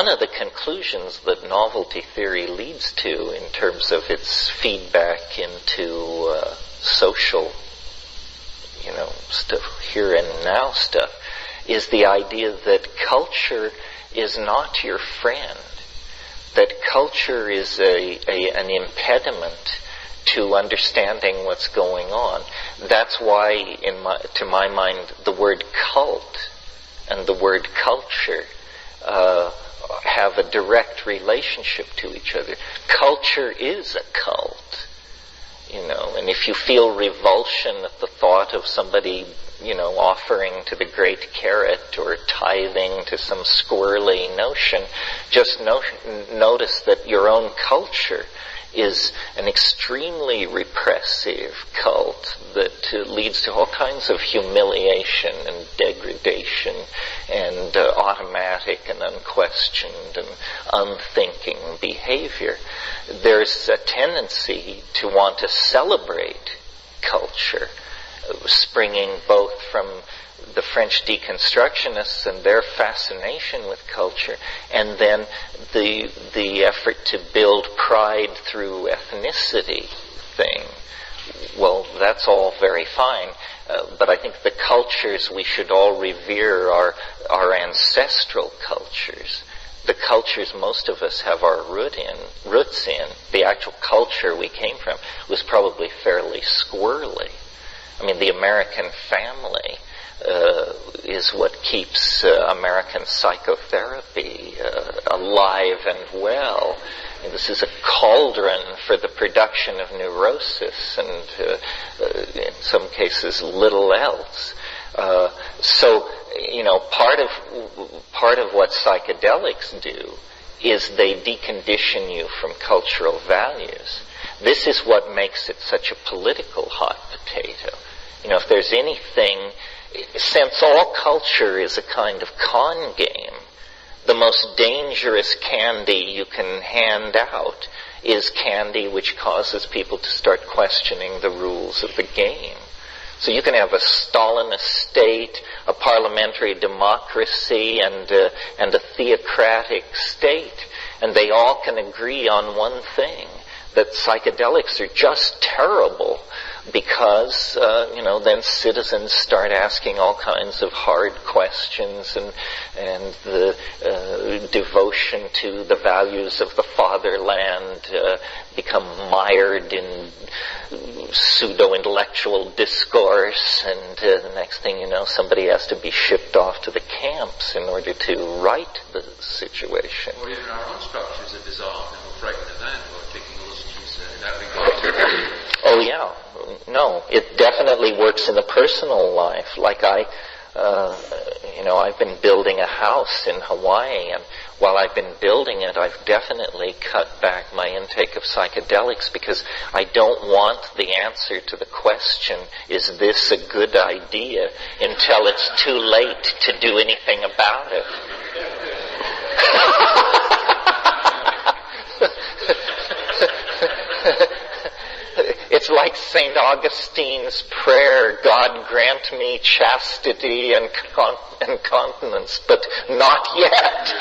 one of the conclusions that novelty theory leads to in terms of its feedback into social, stuff, here and now stuff, is the idea that culture is not your friend, that culture is an impediment to understanding what's going on. That's why, to my mind, the word cult and the word culture have a direct relationship to each other. Culture is a cult, and if you feel revulsion at the thought of somebody, offering to the great carrot or tithing to some squirrely notion, just notice that your own culture is an extremely repressive cult that leads to all kinds of humiliation and degradation and automatic and unquestioned and unthinking behavior. There's a tendency to want to celebrate culture, springing both from the French deconstructionists and their fascination with culture, and then the effort to build pride through ethnicity thing. Well, that's all very fine, but I think the cultures we should all revere are our ancestral cultures. The cultures most of us have our roots in. The actual culture we came from was probably fairly squirrely. I mean, the American family is what keeps American psychotherapy alive and well. And this is a cauldron for the production of neurosis and, in some cases, little else. So, part of what psychedelics do is they decondition you from cultural values. This is what makes it such a political hot potato. If there's anything, since all culture is a kind of con game, the most dangerous candy you can hand out is candy which causes people to start questioning the rules of the game. So you can have a Stalinist state, a parliamentary democracy, and a theocratic state, and they all can agree on one thing, that psychedelics are just terrible, because then citizens start asking all kinds of hard questions, and the devotion to the values of the fatherland become mired in pseudo-intellectual discourse, and the next thing you know, somebody has to be shipped off to the camps in order to right the situation. Or even our own structures are dissolved, and we're frightened of that, or taking illusions in that regard. Oh yeah. No, it definitely works in the personal life. Like I've been building a house in Hawaii, and while I've been building it, I've definitely cut back my intake of psychedelics because I don't want the answer to the question, is this a good idea, until it's too late to do anything about it. It's like St. Augustine's prayer, God grant me chastity and continence, but not yet.